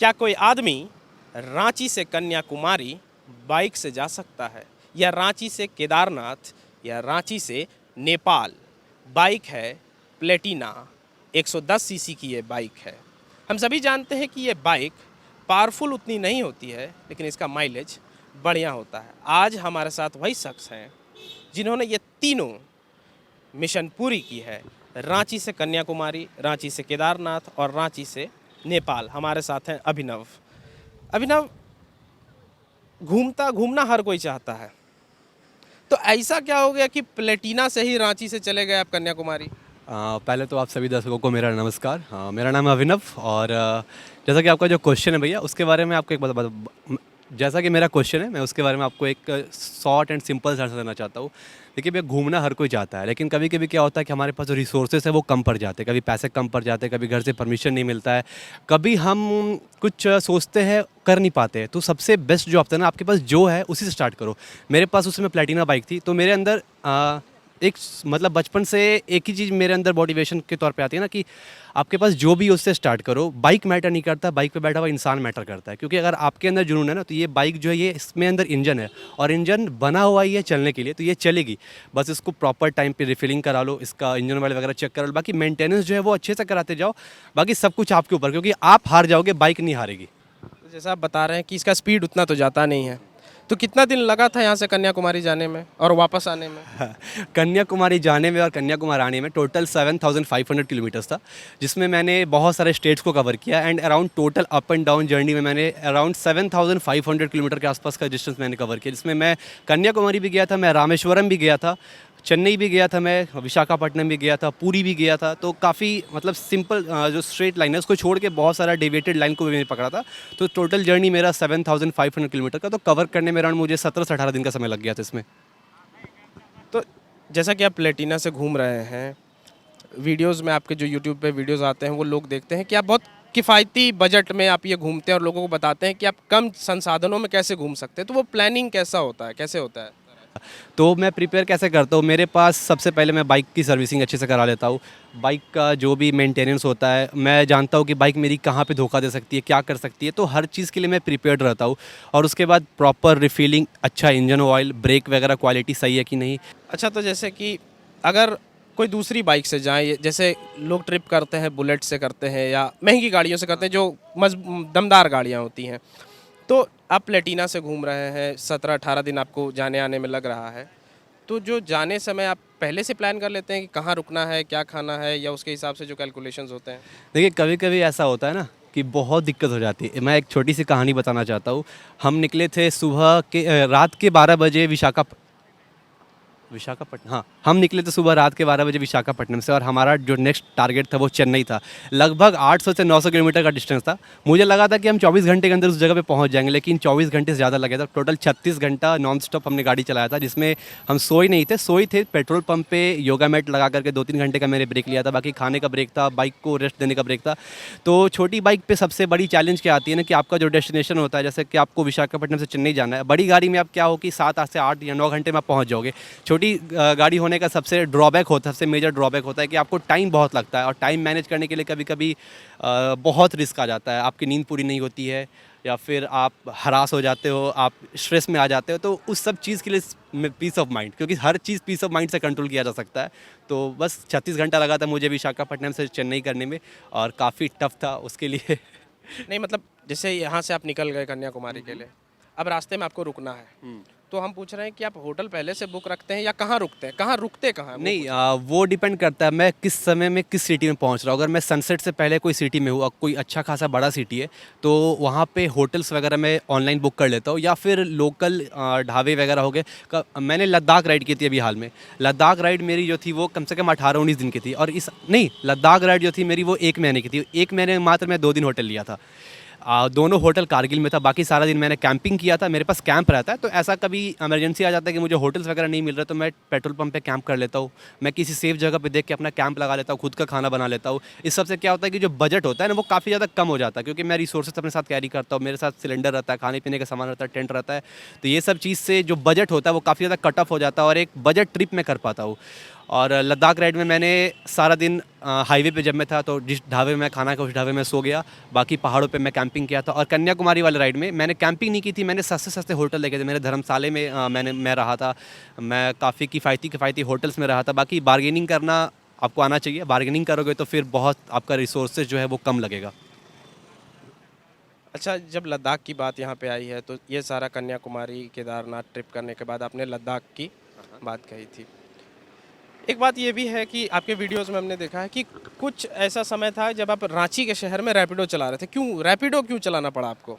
क्या कोई आदमी रांची से कन्याकुमारी बाइक से जा सकता है, या रांची से केदारनाथ, या रांची से नेपाल? बाइक है प्लेटिना, 110 सीसी की ये बाइक है। हम सभी जानते हैं कि ये बाइक पावरफुल उतनी नहीं होती है, लेकिन इसका माइलेज बढ़िया होता है। आज हमारे साथ वही शख्स हैं जिन्होंने ये तीनों मिशन पूरी की है, रांची से कन्याकुमारी, रांची से केदारनाथ और रांची से नेपाल। हमारे साथ हैं अभिनव। अभिनव, घूमना हर कोई चाहता है, तो ऐसा क्या हो गया कि प्लेटिना से ही रांची से चले गए आप कन्याकुमारी? पहले तो आप सभी दर्शकों को मेरा नमस्कार। मेरा नाम है अभिनव और जैसा कि आपका जो क्वेश्चन है भैया, उसके बारे में आपको एक बात जैसा कि मेरा क्वेश्चन है, मैं उसके बारे में आपको एक शॉर्ट एंड सिंपल आंसर देना चाहता हूँ। देखिए भैया, घूमना हर कोई चाहता है, लेकिन कभी कभी क्या होता है कि हमारे पास जो रिसोर्सेज है वो कम पड़ जाते हैं। कभी पैसे कम पड़ जाते हैं, कभी घर से परमिशन नहीं मिलता है, कभी हम कुछ सोचते हैं कर नहीं पाते हैं। तो सबसे बेस्ट जो ऑप्शन है, आपके पास जो है उसी से स्टार्ट करो। मेरे पास उस समय प्लेटिना बाइक थी, तो मेरे अंदर एक मतलब बचपन से एक ही चीज़ मेरे अंदर मोटिवेशन के तौर पे आती है ना, कि आपके पास जो भी उससे स्टार्ट करो। बाइक मैटर नहीं करता, बाइक पे बैठा हुआ इंसान मैटर करता है। क्योंकि अगर आपके अंदर जुनून है ना, तो ये बाइक जो है, ये इसमें अंदर इंजन है और इंजन बना हुआ ही है चलने के लिए, तो ये चलेगी। बस इसको प्रॉपर टाइम पे रिफिलिंग करा लो, इसका इंजन ऑयल वगैरह चेक करा लो, बाकी मेंटेनेंस जो है वो अच्छे से कराते जाओ। बाकी सब कुछ आपके ऊपर, क्योंकि आप हार जाओगे, बाइक नहीं हारेगी। तो जैसा आप बता रहे हैं कि इसका स्पीड उतना तो जाता नहीं है, तो कितना दिन लगा था यहाँ से कन्याकुमारी जाने में और वापस आने में? कन्याकुमारी जाने में और कन्याकुमारी आने में टोटल 7,500 किलोमीटर्स था, जिसमें मैंने बहुत सारे स्टेट्स को कवर किया। And around total up and down journey में मैंने अराउंड 7,500 किलोमीटर के आसपास का डिस्टेंस मैंने कवर किया, जिसमें मैं कन्याकुमारी भी गया था, मैं रामेश्वरम भी गया था, चेन्नई भी गया था, मैं विशाखापट्टनम भी गया था, पुरी भी गया था। तो काफ़ी मतलब सिंपल जो स्ट्रेट लाइन है उसको छोड़ के बहुत सारा डेविएटेड लाइन को भी मैंने पकड़ा था। तो टोटल जर्नी मेरा 7,500 किलोमीटर का, तो कवर करने में अराउंड मुझे 17 से 18 दिन का समय लग गया था इसमें। तो जैसा कि आप प्लेटिना से घूम रहे हैं, वीडियोस में आपके जो यूट्यूब पे वीडियोस आते हैं वो लोग देखते हैं कि आप बहुत किफ़ायती बजट में आप ये घूमते हैं और लोगों को बताते हैं कि आप कम संसाधनों में कैसे घूम सकते हैं। तो वो प्लानिंग कैसा होता है, कैसे होता है? तो मैं प्रिपेयर कैसे करता हूँ, मेरे पास सबसे पहले मैं बाइक की सर्विसिंग अच्छे से करा लेता हूँ। बाइक का जो भी मेंटेनेंस होता है, मैं जानता हूँ कि बाइक मेरी कहाँ पे धोखा दे सकती है, क्या कर सकती है। तो हर चीज़ के लिए मैं प्रिपेयर्ड रहता हूँ। और उसके बाद प्रॉपर रिफिलिंग, अच्छा इंजन ऑयल, ब्रेक वगैरह क्वालिटी सही है कि नहीं। अच्छा, तो जैसे कि अगर कोई दूसरी बाइक से जाए, जैसे लोग ट्रिप करते हैं बुलेट से करते हैं या महंगी गाड़ियों से करते हैं जो दमदार गाड़ियाँ होती हैं, तो आप प्लेटिना से घूम रहे हैं, 17-18 दिन आपको जाने आने में लग रहा है, तो जो जाने समय आप पहले से प्लान कर लेते हैं कि कहाँ रुकना है, क्या खाना है, या उसके हिसाब से जो कैलकुलेशंस होते हैं? देखिए, कभी कभी ऐसा होता है ना कि बहुत दिक्कत हो जाती है। मैं एक छोटी सी कहानी बताना चाहता हूँ। हम निकले थे रात के 12 बजे विशाखापट्टनम, हाँ, हम निकले थे सुबह रात के 12 बजे विशाखापट्टनम से, और हमारा जो नेक्स्ट टारगेट था वो चेन्नई था। लगभग 800 से 900 किलोमीटर का डिस्टेंस था। मुझे लगा था कि हम 24 घंटे के अंदर उस जगह पे पहुंच जाएंगे, लेकिन 24 घंटे से ज़्यादा लगे था। टोटल 36 घंटा नॉन स्टॉप हमने गाड़ी चलाया था, जिसमें हम सोए थे पेट्रोल पंप पे, योगा मैट लगा करके 2-3 घंटे का मैंने ब्रेक लिया था। बाकी खाने का ब्रेक था, बाइक को रेस्ट देने का ब्रेक था। तो छोटी बाइक पे सबसे बड़ी चैलेंज क्या आती है ना, कि आपका जो डेस्टिनेशन होता है, जैसे कि आपको विशाखापट्टनम से चेन्नई जाना है, बड़ी गाड़ी में आप क्या हो कि 7 से 8 या 9 घंटे में आप पहुँच जाओगे। छोटी गाड़ी होने का सबसे सबसे मेजर ड्रॉबैक होता है कि आपको टाइम बहुत लगता है, और टाइम मैनेज करने के लिए कभी कभी बहुत रिस्क आ जाता है। आपकी नींद पूरी नहीं होती है, या फिर आप हरास हो जाते हो, आप स्ट्रेस में आ जाते हो। तो उस सब चीज़ के लिए पीस ऑफ माइंड, क्योंकि हर चीज़ पीस ऑफ माइंड से कंट्रोल किया जा सकता है। तो बस 36 घंटा लगा था मुझे विशाखापट्टनम से चेन्नई करने में, और काफ़ी टफ था उसके लिए। नहीं मतलब, जैसे यहाँ से आप निकल गए कन्याकुमारी के लिए, अब रास्ते में आपको रुकना है, तो हम पूछ रहे हैं कि आप होटल पहले से बुक रखते हैं या कहाँ रुकते हैं, कहाँ रुकते कहाँ हैं? नहीं, वो डिपेंड करता है मैं किस समय में किस सिटी में पहुंच रहा हूँ। अगर मैं सनसेट से पहले कोई सिटी में हूँ, कोई अच्छा खासा बड़ा सिटी है, तो वहाँ पे होटल्स वगैरह मैं ऑनलाइन बुक कर लेता हूँ, या फिर लोकल ढाबे वगैरह हो गए। मैंने लद्दाख राइड की थी अभी हाल में। लद्दाख राइड मेरी जो थी वो कम से कम 18-19 दिन की थी, और लद्दाख राइड जो थी मेरी वो 1 महीने की थी। 1 महीने में मात्र मैं 2 दिन होटल लिया था। दोनों होटल कारगिल में था, बाकी सारा दिन मैंने कैंपिंग किया था। मेरे पास कैंप रहता है, तो ऐसा कभी इमरजेंसी आ जाता है कि मुझे होटल्स वगैरह नहीं मिल रहा, तो मैं पेट्रोल पंप पे कैंप कर लेता हूँ। मैं किसी सेफ जगह पे देख के अपना कैंप लगा लेता हूँ, खुद का खाना बना लेता हूँ। इस सबसे क्या होता है कि जो बजट होता है ना, वो काफ़ी ज़्यादा कम हो जाता है, क्योंकि मैं रिसोर्सेज अपने साथ कैरी करता हूँ। मेरे साथ सिलेंडर रहता है, खाने पीने का सामान रहता है, टेंट रहता है। तो ये सब चीज़ से जो बजट होता है वो काफ़ी ज़्यादा कट ऑफ हो जाता है, और एक बजट ट्रिप में कर पाता हूँ। और लद्दाख राइड में मैंने सारा दिन हाईवे पे जब मैं था तो जिस ढाबे में मैं खाना खाया उस ढाबे में सो गया, बाकी पहाड़ों पे मैं कैंपिंग किया था। और कन्याकुमारी वाले राइड में मैंने कैंपिंग नहीं की थी, मैंने सस्ते सस्ते होटल देखे थे। मेरे धर्मशाले में मैं रहा था, मैं काफ़ी किफ़ायती होटल्स में रहा था। बाकी बार्गेनिंग करना आपको आना चाहिए, बार्गेनिंग करोगे तो फिर बहुत आपका रिसोर्सेज जो है वो कम लगेगा। अच्छा, जब लद्दाख की बात यहाँ पे आई है तो ये सारा कन्याकुमारी केदारनाथ ट्रिप करने के बाद आपने लद्दाख की बात कही थी। एक बात ये भी है कि आपके वीडियोस में हमने देखा है कि कुछ ऐसा समय था जब आप रांची के शहर में रैपिडो चला रहे थे। क्यों रैपिडो क्यों चलाना पड़ा आपको?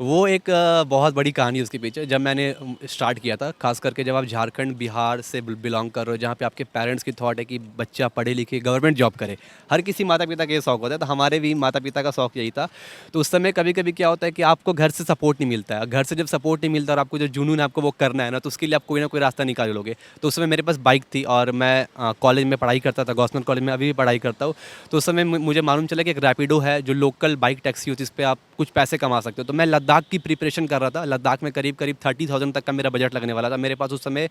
वो एक बहुत बड़ी कहानी है उसके पीछे। जब मैंने स्टार्ट किया था, खास करके जब आप झारखंड बिहार से बिलोंग कर रहे हो, जहाँ पे आपके पेरेंट्स की थॉट है कि बच्चा पढ़े लिखे गवर्नमेंट जॉब करे। हर किसी माता पिता का ये शौक होता है, तो हमारे भी माता पिता का शौक यही था। तो उस समय कभी कभी क्या होता है कि आपको घर से सपोर्ट नहीं मिलता है। घर से जब सपोर्ट नहीं मिलता और आपको जो जुनून है आपको वो करना है ना, तो उसके लिए आप कोई ना कोई रास्ता निकाल लोगे। तो उस समय मेरे पास बाइक थी और मैं कॉलेज में पढ़ाई करता था, गवर्नमेंट कॉलेज में अभी भी पढ़ाई करता हूँ। तो उस समय मुझे मालूम चला कि एक रैपिडो है जो लोकल बाइक टैक्सी होती है, इस पर आप कुछ पैसे कमा सकते हो। तो मैं लद्दाख की प्रिपरेशन कर रहा था। लद्दाख में करीब 30,000 तक का मेरा बजट लगने वाला था। मेरे पास उस समय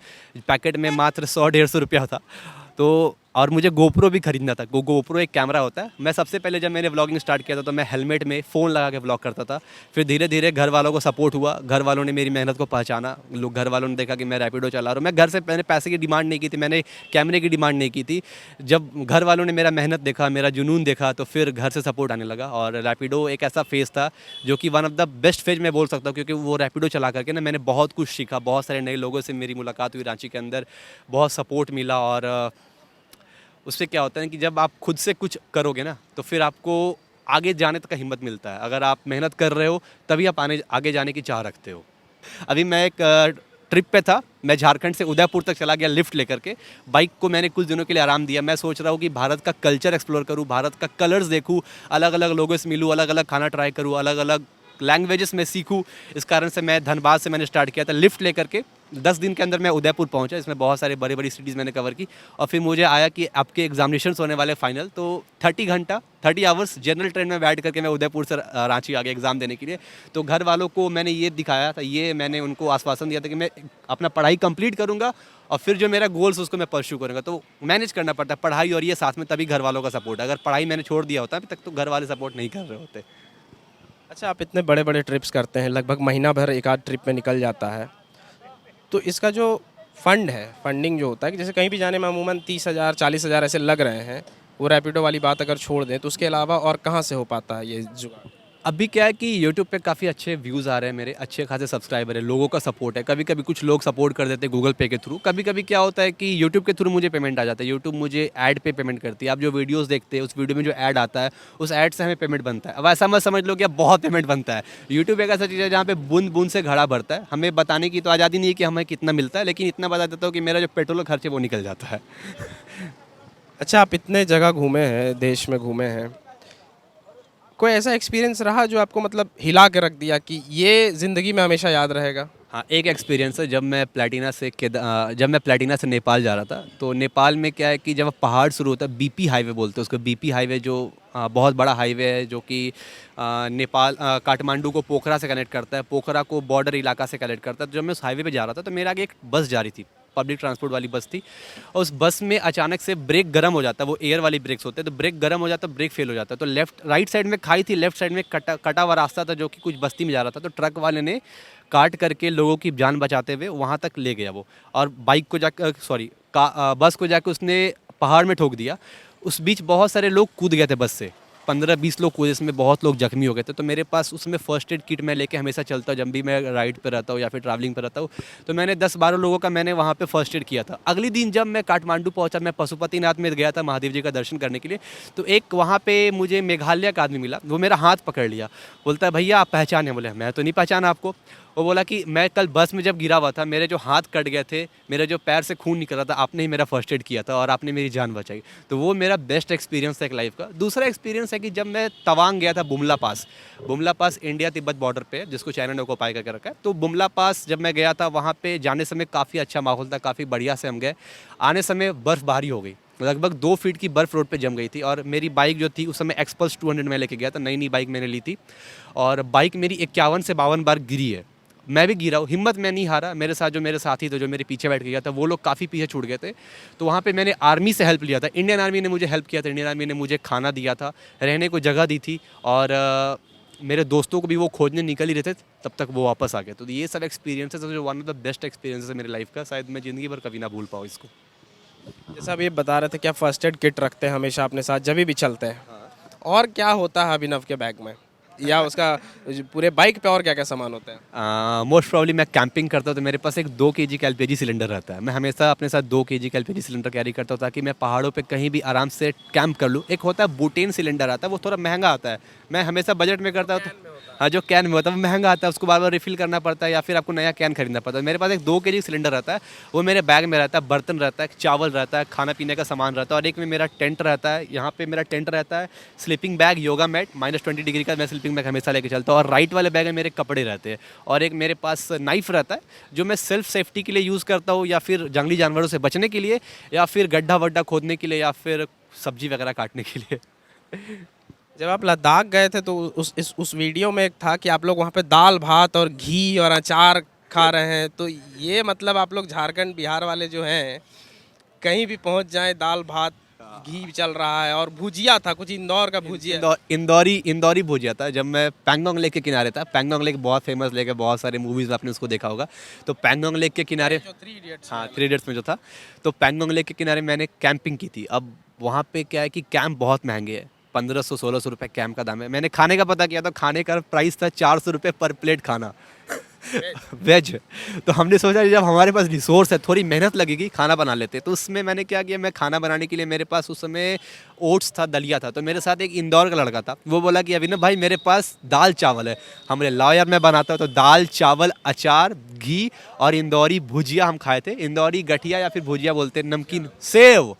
पैकेट में मात्र 100-150 रुपया था। तो और मुझे गोप्रो भी खरीदना था। गोप्रो एक कैमरा होता है। मैं सबसे पहले जब मैंने व्लॉगिंग स्टार्ट किया था तो मैं हेलमेट में फ़ोन लगा के व्लॉग करता था। फिर धीरे धीरे घर वालों को सपोर्ट हुआ, घर वालों ने मेरी मेहनत को पहचाना। लोग घर वालों ने देखा कि मैं रैपिडो चला रहा हूँ। मैं घर से मैंने पैसे की डिमांड नहीं की थी, मैंने कैमरे की डिमांड नहीं की थी। जब घर वालों ने मेरा मेहनत देखा, मेरा जुनून देखा, तो फिर घर से सपोर्ट आने लगा। और रैपिडो एक ऐसा फेज़ था जो कि one of the best phase मैं बोल सकता हूँ, क्योंकि वो रैपिडो चला करके ना मैंने बहुत कुछ सीखा। बहुत सारे नए लोगों से मेरी मुलाकात हुई रांची के अंदर, बहुत सपोर्ट मिला। और उससे क्या होता है कि जब आप खुद से कुछ करोगे ना तो फिर आपको आगे जाने तक का हिम्मत मिलता है। अगर आप मेहनत कर रहे हो तभी आप आगे जाने की चाह रखते हो। अभी मैं एक ट्रिप पे था, मैं झारखंड से उदयपुर तक चला गया लिफ्ट लेकर के। बाइक को मैंने कुछ दिनों के लिए आराम दिया। मैं सोच रहा हूँ कि भारत का कल्चर एक्सप्लोर करूँ, भारत का कलर्स देखूँ, अलग अलग लोगों से मिलूँ, अलग अलग खाना ट्राई करूँ, अलग अलग लैंग्वेजेस में सीखूँ। इस कारण से मैं धनबाद से मैंने स्टार्ट किया था लिफ्ट लेकर के। 10 दिन के अंदर मैं उदयपुर पहुंचा। इसमें बहुत सारे बड़ी बड़ी सिटीज़ मैंने कवर की। और फिर मुझे आया कि आपके एग्जामिनेशंस होने वाले फाइनल, तो 30 आवर्स जनरल ट्रेन में बैठ करके मैं उदयपुर से रांची आ गया एग्ज़ाम देने के लिए। तो घर वालों को मैंने ये दिखाया था, ये मैंने उनको आश्वासन दिया था कि मैं अपना पढ़ाई कंप्लीट करूँगा और फिर जो मेरा गोल्स उसको मैं परस्यू करूँगा। तो मैनेज करना पड़ता है पढ़ाई और ये साथ में, तभी घर वालों का सपोर्ट। अगर पढ़ाई मैंने छोड़ दिया होता अभी तक तो घर वाले सपोर्ट नहीं कर रहे होते। अच्छा, आप इतने बड़े बड़े ट्रिप्स करते हैं, लगभग महीना भर एक आध ट्रिप में निकल जाता है, तो इसका जो फंडिंग जो होता है कि जैसे कहीं भी जाने में अमूमन 30,000 40,000 ऐसे लग रहे हैं, वो रैपिडो वाली बात अगर छोड़ दें तो उसके अलावा और कहाँ से हो पाता है ये जुगाड़? अभी क्या है कि YouTube पे काफ़ी अच्छे व्यूज़ आ रहे हैं, मेरे अच्छे खासे सब्सक्राइबर है, लोगों का सपोर्ट है। कभी कभी कुछ लोग सपोर्ट कर देते हैं गूगल पे के थ्रू। कभी कभी क्या होता है कि YouTube के थ्रू मुझे पेमेंट आ जाता है। YouTube मुझे ऐड पे पेमेंट करती है। आप जो वीडियोस देखते हैं उस वीडियो में जो ऐड आता है उस ऐड से हमें पेमेंट बनता है। अब ऐसा मत समझ लो कि अब बहुत पेमेंट बनता है। यूट्यूब एक ऐसा चीज़ है जहाँ पे बूंद बूंद से घड़ा भरता है। हमें बताने की तो आज़ादी नहीं है कि हमें कितना मिलता है, लेकिन इतना बता देता हूँ कि मेरा जो पेट्रोल का खर्च है वो निकल जाता है। अच्छा, आप इतने जगह घूमे हैं, देश में घूमे हैं, कोई ऐसा एक्सपीरियंस रहा जो आपको मतलब हिला के रख दिया कि ये ज़िंदगी में हमेशा याद रहेगा? हाँ, एक एक्सपीरियंस है। जब मैं प्लेटिना से नेपाल जा रहा था, तो नेपाल में क्या है कि जब पहाड़ शुरू होता है, बीपी हाईवे बोलते हैं उसको। बीपी हाईवे जो बहुत बड़ा हाईवे है, जो कि नेपाल काठमांडू को पोखरा से कनेक्ट करता है, पोखरा को बॉर्डर इलाका से कनेक्ट करता है। तो जब मैं उस हाईवे पे जा रहा था तो मेरे आगे एक बस जा रही थी, पब्लिक ट्रांसपोर्ट वाली बस थी। और उस बस में अचानक से ब्रेक गर्म हो जाता है, वो एयर वाली ब्रेक्स होते हैं, तो ब्रेक गर्म हो जाता है, ब्रेक फेल हो जाता है। तो राइट साइड में खाई थी, लेफ्ट साइड में कटा हुआ रास्ता था जो कि कुछ बस्ती में जा रहा था। तो ट्रक वाले ने काट करके लोगों की जान बचाते हुए वहाँ तक ले गया वो। और बाइक को बस को जाकर उसने पहाड़ में ठोक दिया। उस बीच बहुत सारे लोग कूद गए थे बस से, 15-20 लोग कूदे, इसमें बहुत लोग जख्मी हो गए थे। तो मेरे पास उसमें फर्स्ट एड किट मैं लेके हमेशा चलता हूँ जब भी मैं राइड पे रहता हूँ या फिर ट्रैवलिंग पे रहता हूँ। तो मैंने 10-12 लोगों का मैंने वहाँ पे फर्स्ट एड किया था। अगले दिन जब मैं काठमांडू पहुँचा, मैं पशुपतिनाथ में गया था महादेव जी का दर्शन करने के लिए। तो एक वहाँ पे मुझे मेघालय का आदमी मिला, वो मेरा हाथ पकड़ लिया, बोलता है भैया आप पहचाने? बोले मैं तो नहीं पहचाना आपको। वो बोला कि मैं कल बस में जब गिरा हुआ था, मेरे जो हाथ कट गए थे, मेरे जो पैर से खून निकल रहा था, आपने ही मेरा फर्स्ट एड किया था और आपने मेरी जान बचाई। तो वो मेरा बेस्ट एक्सपीरियंस था एक लाइफ का। दूसरा एक्सपीरियंस है कि जब मैं तवांग गया था, बुमला पास इंडिया तिब्बत बॉर्डर पे है, जिसको चाइना ने ऑक्युपाई करके रखा है। तो बुमला पास जब मैं गया था, वहाँ पे जाने समय काफ़ी अच्छा माहौल था, काफ़ी बढ़िया से हम गए। आने समय बर्फ़बारी हो गई, लगभग 2 फीट की बर्फ़ रोड पे जम गई थी। और मेरी बाइक जो थी उस समय एक्सपल्स 200 में लेके गया था, नई बाइक मैंने ली थी। और बाइक मेरी 51 से 52 बार गिरी है। मैं भी गिरा हूँ, हिम्मत मैं नहीं हारा। मेरे साथ जो मेरे साथी थे, जो मेरे पीछे बैठ के गया था, वो लोग काफ़ी पीछे छूट गए थे। तो वहाँ पे मैंने आर्मी से हेल्प लिया था, इंडियन आर्मी ने मुझे हेल्प किया था। इंडियन आर्मी ने मुझे खाना दिया था, रहने को जगह दी थी, और मेरे दोस्तों को भी वो खोजने निकल ही रहे थे, तब तक वो वापस आ गए। तो ये सब एक्सपीरियंसेस जो one of the best experiences है मेरी लाइफ का, शायद मैं ज़िंदगी भर कभी ना भूल पाऊँ इसको। जैसा आप ये बता रहे थे कि आप फर्स्ट एड किट रखते हैं हमेशा अपने साथ जब भी चलते हैं, और क्या होता है अभिनव के बैग में, या उसका पूरे बाइक पे और क्या क्या सामान होता है? मोस्ट प्रॉब्ली मैं कैंपिंग करता हूँ, तो मेरे पास एक 2 केजी का एलपीजी सिलेंडर रहता है। मैं हमेशा अपने साथ 2 केजी का एलपीजी सिलेंडर कैरी करता हूँ, ताकि मैं पहाड़ों पे कहीं भी आराम से कैंप कर लूँ। एक होता है बुटेन सिलेंडर आता है, वो थोड़ा महंगा आता है, मैं हमेशा बजट में करता हूँ। तो हाँ, जो कैन में होता है वो महंगा आता है, उसको बार बार रिफिल करना पड़ता है, या फिर आपको नया कैन खरीदना पड़ता है। मेरे पास एक 2 केजी सिलेंडर रहता है, वो मेरे बैग में रहता है। बर्तन रहता है, चावल रहता है, खाना पीने का सामान रहता है, और एक में मेरा टेंट रहता है। यहाँ पे मेरा टेंट रहता है, sleeping bag, yoga mat, -20 degree का मैं स्लीपिंग बैग हमेशा लेके चलता हूँ, और राइट वाले बैग में मेरे कपड़े रहते हैं, और एक मेरे पास नाइफ रहता है, जो मैं सेल्फ सेफ्टी के लिए यूज़ करता हूँ, या फिर जंगली जानवरों से बचने के लिए, या फिर गड्ढा वड्ढा खोदने के लिए, या फिर सब्जी वगैरह काटने के लिए। जब आप लद्दाख गए थे तो उस वीडियो में एक था कि आप लोग वहाँ पे दाल भात और घी और अचार खा रहे हैं, तो ये मतलब आप लोग झारखंड बिहार वाले जो हैं, कहीं भी पहुँच जाएं दाल भात घी चल रहा है, और भुजिया था कुछ इंदौर का भुजिया। इंदौरी भुजिया था। जब मैं पैंगोंग लेक के किनारे था, पैंगोंग लेक बहुत फेमस लेक है, बहुत सारे मूवीज़ में आपने उसको देखा होगा। तो पैंगोंग लेक के किनारे, जो 3 इडियट्स, हाँ 3 इडियट्स में जो था, तो पैंगोंग लेक के किनारे मैंने कैंपिंग की थी। अब वहाँ पे क्या है कि कैंप बहुत महंगे हैं, 1500-1600 रुपये कैंप का दाम है। मैंने खाने का पता किया तो खाने का प्राइस था 400 रुपये पर प्लेट खाना, वेज। तो हमने सोचा जब हमारे पास रिसोर्स है, थोड़ी मेहनत लगेगी, खाना बना लेते। तो उसमें मैंने क्या किया, मैं खाना बनाने के लिए मेरे पास उस समय ओट्स था, दलिया था। तो मेरे साथ एक इंदौर का लड़का था, वो बोला कि अभिनव भाई मेरे पास दाल चावल है। हमने लाओ यार मैं बनाता हूँ। तो दाल चावल, अचार, घी और इंदौरी भुजिया हम खाए थे। इंदौरी गठिया या फिर भुजिया बोलते हैं, नमकीन सेव,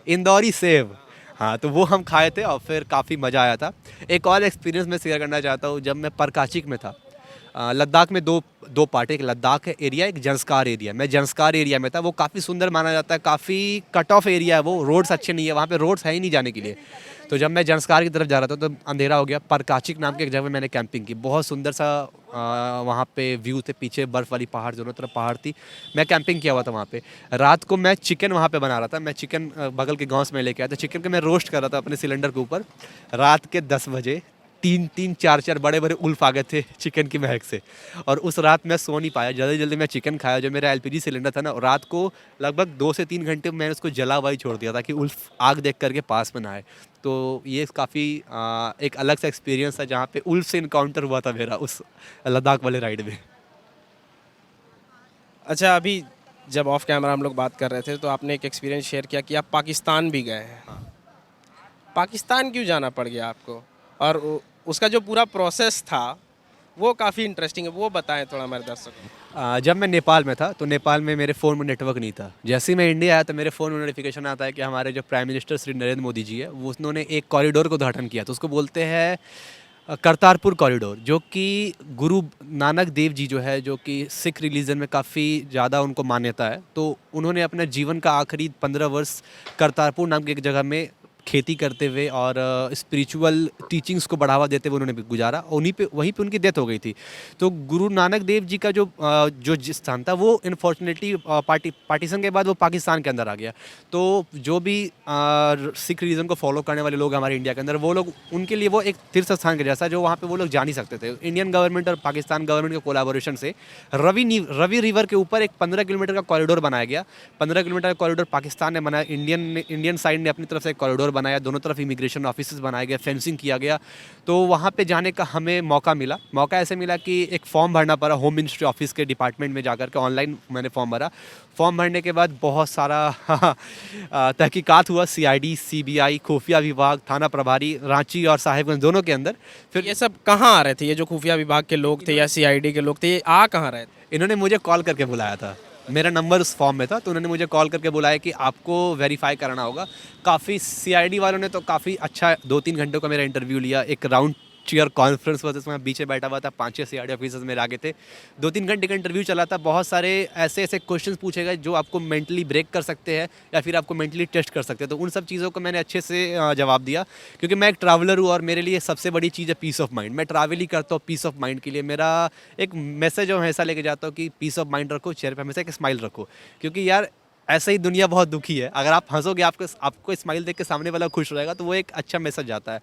इंदौरी सेव। हाँ, तो वो हम खाए थे, और फिर काफ़ी मज़ा आया था। एक और एक्सपीरियंस मैं शेयर करना चाहता हूँ। जब मैं परकाचिक में था, लद्दाख में दो पार्ट, एक लद्दाख एरिया, एक जंस्कार एरिया। मैं जंस्कार एरिया में था, वो काफ़ी सुंदर माना जाता है, काफ़ी कट ऑफ एरिया है, वो रोड्स अच्छे नहीं है, वहाँ पे रोड्स है ही नहीं जाने के लिए। तो जब मैं जंस्कार की तरफ जा रहा था तो अंधेरा हो गया। परकाचिक नाम के एक जगह में मैंने कैंपिंग की, बहुत सुंदर सा वहाँ पे व्यू थे, पीछे बर्फ़ वाली पहाड़, दोनों तरफ पहाड़ थी। मैं कैंपिंग किया हुआ था वहाँ पे। रात को मैं चिकन वहाँ पे बना रहा था, मैं चिकन बगल के गाँव से मैं लेके आया था। चिकन को मैं रोस्ट कर रहा था अपने सिलेंडर के ऊपर। रात के 10 बजे 3-3, 4-4 बड़े बड़े उल्फ आ गए थे चिकन की महक से, और उस रात मैं सो नहीं पाया। जल्दी जल्दी मैं चिकन खाया। जो मेरा एलपीजी सिलेंडर था ना, रात को लगभग 2 से 3 घंटे मैंने उसको जला हुआ ही छोड़ दिया था कि उल्फ आग देख करके पास में ना आए। तो ये काफ़ी एक अलग सा एक्सपीरियंस था, जहाँ पे उल्फ से इनकाउंटर हुआ था मेरा उस लद्दाख वाले राइड में। अच्छा, अभी जब ऑफ कैमरा हम लोग बात कर रहे थे तो आपने एक एक्सपीरियंस शेयर किया कि आप पाकिस्तान भी गए हैं। पाकिस्तान क्यों जाना पड़ गया आपको, और उसका जो पूरा प्रोसेस था वो काफ़ी इंटरेस्टिंग है, वो बताएं थोड़ा हमारे दर्शकों को। जब मैं नेपाल में था, तो नेपाल में मेरे फ़ोन में नेटवर्क नहीं था। जैसे ही मैं इंडिया आया तो मेरे फ़ोन में नोटिफिकेशन आता है कि हमारे जो प्राइम मिनिस्टर श्री नरेंद्र मोदी जी है, वो उन्होंने एक कॉरिडोर को उद्घाटन किया। तो उसको बोलते हैं करतारपुर कॉरिडोर, जो कि गुरु नानक देव जी जो है, जो कि सिख रिलीजन में काफ़ी ज़्यादा उनको मान्यता है। तो उन्होंने अपने जीवन का आखिरी 15 वर्ष करतारपुर नाम की एक जगह में खेती करते हुए और स्पिरिचुअल टीचिंग्स को बढ़ावा देते हुए उन्होंने गुजारा। वहीं पे उनकी डेथ हो गई थी। तो गुरु नानक देव जी का जो जिस स्थान था, वो इनफॉर्चुनेटली पार्टीशन के बाद वो पाकिस्तान के अंदर आ गया। तो जो भी सिख रिलीजन को फॉलो करने वाले लोग हमारे इंडिया के अंदर, वो लोग, उनके लिए वो एक तीर्थ स्थान के जैसा, जो वहाँ पे वो लोग जा नहीं सकते थे। इंडियन गवर्नमेंट और पाकिस्तान गवर्नमेंट के कोलाबोरेशन से रवि रिवर के ऊपर एक 15 किलोमीटर का कॉरिडोर बनाया गया। 15 किलोमीटर का कॉरिडोर पाकिस्तान ने बनाया, इंडियन साइड ने अपनी तरफ से एक कॉरिडोर बनाया, दोनों तरफ इमिग्रेशन ऑफिसेस बनाए गए, फेंसिंग किया गया। तो वहाँ पे जाने का हमें मौका ऐसे मिला कि एक फॉर्म भरना पड़ा होम मिनिस्ट्री ऑफिस के डिपार्टमेंट में जाकर के। ऑनलाइन मैंने फॉर्म भरा। फॉर्म भरने के बाद बहुत सारा तहकीकात हुआ, सीआईडी, सीबीआई, खुफिया विभाग, थाना प्रभारी, रांची और साहिबगंज दोनों के अंदर। फिर ये सब कहाँ आ रहे थे, ये जो खुफिया विभाग के लोग थे या सीआईडी के लोग थे, ये आ कहाँ रहे थे? इन्होंने मुझे कॉल करके बुलाया था, मेरा नंबर उस फॉर्म में था, तो उन्होंने मुझे कॉल करके बुलाया कि आपको वेरीफाई कराना होगा। काफ़ी सीआईडी वालों ने तो काफ़ी अच्छा 2-3 घंटों का मेरा इंटरव्यू लिया, एक राउंड फर्स्ट ईयर कॉन्फ्रेंस हुआ था, उसमें बीच में बैठा हुआ था, 5-6 सीआरडी ऑफिसर्स मेरे आगे थे। 2-3 घंटे का इंटरव्यू चला था। बहुत सारे ऐसे ऐसे क्वेश्चंस पूछे गए जो आपको मेंटली ब्रेक कर सकते हैं या फिर आपको मेंटली टेस्ट कर सकते हैं। तो उन सब चीज़ों को मैंने अच्छे से जवाब दिया, क्योंकि मैं एक ट्रैवलर हूँ और मेरे लिए सबसे बड़ी चीज़ है पीस ऑफ माइंड। मैं ट्रैवल ही करता हूँ पीस ऑफ माइंड के लिए। मेरा एक मैसेज हमेशा लेके जाता हूँ कि पीस ऑफ माइंड रखो, चेहरे पे हमेशा एक स्माइल रखो, क्योंकि यार ऐसे ही दुनिया बहुत दुखी है। अगर आप हंसोगे, आपको स्माइल देख के सामने वाला खुश रहेगा, तो वो एक अच्छा मैसेज जाता है।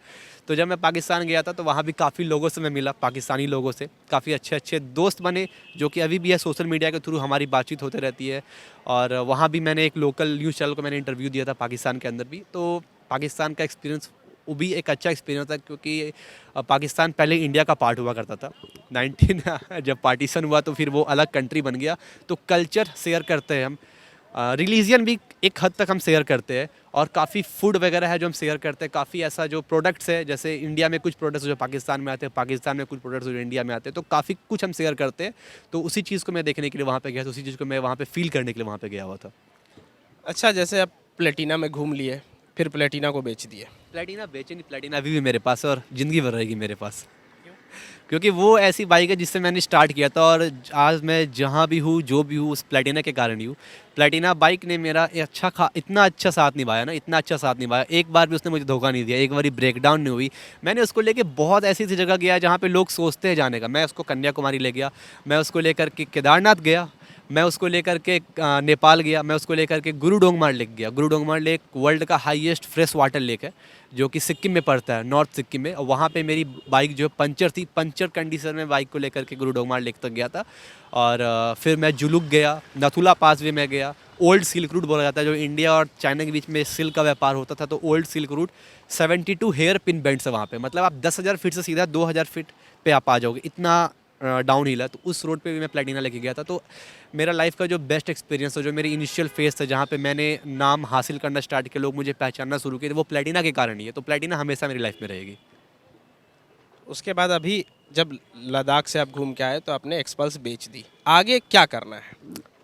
तो जब मैं पाकिस्तान गया था तो वहाँ भी काफ़ी लोगों से मैं मिला, पाकिस्तानी लोगों से काफ़ी अच्छे अच्छे दोस्त बने, जो कि अभी भी है, सोशल मीडिया के थ्रू हमारी बातचीत होती रहती है। और वहाँ भी मैंने एक लोकल न्यूज़ चैनल को मैंने इंटरव्यू दिया था पाकिस्तान के अंदर भी। तो पाकिस्तान का एक्सपीरियंस वो भी एक अच्छा एक्सपीरियंस था, क्योंकि पाकिस्तान पहले इंडिया का पार्ट हुआ करता था। 19 जब पार्टीशन हुआ तो फिर वो अलग कंट्री बन गया। तो कल्चर शेयर करते हैं हम, रिलीजन भी एक हद तक हम शेयर करते हैं, और काफ़ी फूड वगैरह है जो हम शेयर करते हैं। काफ़ी ऐसा जो प्रोडक्ट्स है, जैसे इंडिया में कुछ प्रोडक्ट्स जो पाकिस्तान में आते हैं, पाकिस्तान में कुछ प्रोडक्ट्स जो इंडिया में आते हैं, तो काफ़ी कुछ हम शेयर करते हैं। तो उसी चीज़ को मैं देखने के लिए वहाँ पे गया था, उसी चीज़ को मैं वहाँ पे फील करने के लिए वहाँ पे गया हुआ था। अच्छा, जैसे आप प्लेटिना में घूम लिए, फिर प्लेटिना को बेच दिए। प्लेटिना बेचे नहीं, प्लेटिना अभी भी मेरे पास है और ज़िंदगी भर रहेगी मेरे पास, क्योंकि वो ऐसी बाइक है जिससे मैंने स्टार्ट किया था, और आज मैं जहाँ भी हूँ, जो भी हूँ, उस प्लेटिना के कारण ही हूँ। प्लेटिना बाइक ने मेरा इतना अच्छा साथ निभाया ना, इतना अच्छा साथ निभाया। एक बार भी उसने मुझे धोखा नहीं दिया, एक बार ब्रेक डाउन नहीं हुई। मैंने उसको लेके बहुत ऐसी ऐसी जगह गया जहाँ पे लोग सोचते हैं जाने का। मैं उसको कन्याकुमारी ले गया, मैं उसको लेकर के केदारनाथ गया, मैं उसको लेकर के नेपाल गया, मैं उसको लेकर के गुरु डोंगमार लेक गया। गुरु डोंगमार लेक वर्ल्ड का हाईएस्ट फ्रेश वाटर लेक है, जो कि सिक्किम में पड़ता है, नॉर्थ सिक्किम में। और वहाँ पे मेरी बाइक जो पंचर थी, पंचर कंडीशन में बाइक को लेकर के गुरु डोंगमार लेक तक गया था। और फिर मैं जुलुक गया, नथुला पास वे में गया। ओल्ड सिल्क रूट बोला जाता है, जो इंडिया और चाइना के बीच में सिल्क का व्यापार होता था। तो old silk route 72 hairpin bends है वहाँ पे, मतलब आप 10,000 फीट से सीधा 2,000 फीट पे आप आ जाओगे, इतना डाउन हिल है। तो उस रोड पे भी मैं प्लेटिना लेके गया था। तो मेरा लाइफ का जो बेस्ट एक्सपीरियंस था, जो मेरी इनिशियल फेज था, जहाँ पे मैंने नाम हासिल करना स्टार्ट किया, लोग मुझे पहचानना शुरू किए, वो प्लेटिना के कारण ही है। तो प्लेटिना हमेशा मेरी लाइफ में रहेगी। उसके बाद अभी जब लद्दाख से आप घूम के आए तो आपने एक्सपल्स बेच दी, आगे क्या करना है?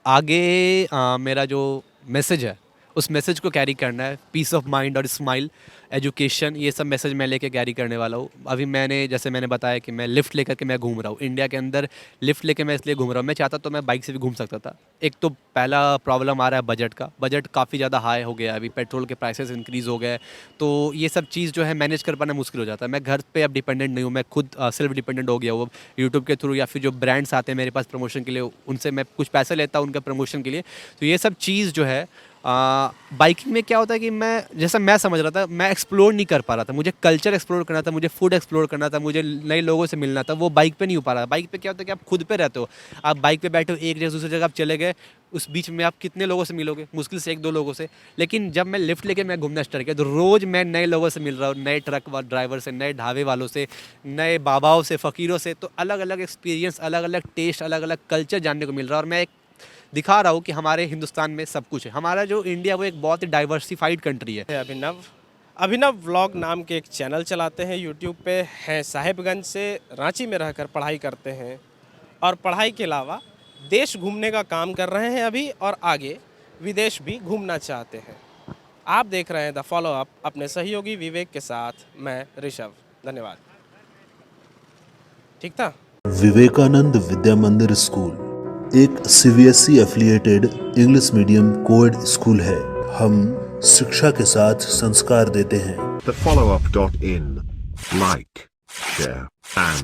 आगे मेरा जो मैसेज है, उस मैसेज को कैरी करना है। पीस ऑफ माइंड और स्माइल, एजुकेशन, ये सब मैसेज मैं लेके कैरी करने वाला हूँ। अभी जैसे मैंने बताया कि मैं लिफ्ट लेकर के मैं घूम रहा हूँ इंडिया के अंदर। लिफ्ट लेके मैं इसलिए घूम रहा हूँ, मैं चाहता तो मैं बाइक से भी घूम सकता था। एक तो पहला प्रॉब्लम आ रहा है बजट का, बजट काफ़ी ज़्यादा हाई हो गया है, अभी पेट्रोल के प्राइसेस इंक्रीज़ हो गए। तो ये सब चीज़ जो है मैनेज कर पाना मुश्किल हो जाता है। मैं घर पे अब डिपेंडेंट नहीं हूँ, मैं खुद सेल्फ डिपेंडेंट हो गया हूँ यूट्यूब के थ्रू, या फिर जो ब्रांड्स आते हैं मेरे पास प्रमोशन के लिए, उनसे मैं कुछ पैसे लेता हूँ उनके प्रमोशन के लिए। तो ये सब चीज़ जो है बाइकिंग में क्या होता है कि जैसा मैं समझ रहा था, मैं एक्सप्लोर नहीं कर पा रहा था। मुझे कल्चर एक्सप्लोर करना था, मुझे फूड एक्सप्लोर करना था, मुझे नए लोगों से मिलना था, वो बाइक पे नहीं हो पा रहा। बाइक पे क्या होता है कि आप खुद पे रहते हो, आप बाइक पे बैठे हो, एक जगह दूसरी जगह आप चले गए, उस बीच में आप कितने लोगों से मिलोगे? मुश्किल से 1-2 लोगों से। लेकिन जब मैं लिफ्ट लेके मैं घूमना स्टार्ट किया, तो रोज़ मैं नए लोगों से मिल रहा हूँ, नए ट्रक ड्राइवर से, नए ढाबे वालों से, नए बाबाओं से, फ़कीरों से। तो अलग अलग एक्सपीरियंस, अलग अलग टेस्ट, अलग अलग कल्चर जानने को मिल रहा है। और मैं एक दिखा रहा हूँ कि हमारे हिंदुस्तान में सब कुछ है। हमारा जो इंडिया, वो एक बहुत ही डाइवर्सिफाइड कंट्री है। अभिनव व्लॉग नाम के एक चैनल चलाते हैं यूट्यूब पे, हैं साहिबगंज से, रांची में रहकर पढ़ाई करते हैं, और पढ़ाई के अलावा देश घूमने का काम कर रहे हैं अभी, और आगे विदेश भी घूमना चाहते हैं। आप देख रहे हैं द फॉलो अप अपने सहयोगी विवेक के साथ, मैं ऋषभ। धन्यवाद। ठीक था। विवेकानंद विद्या मंदिर स्कूल एक CBSE affiliated English medium coed school है। हम शिक्षा के साथ संस्कार देते हैं। thefollowup.in. Like, share, and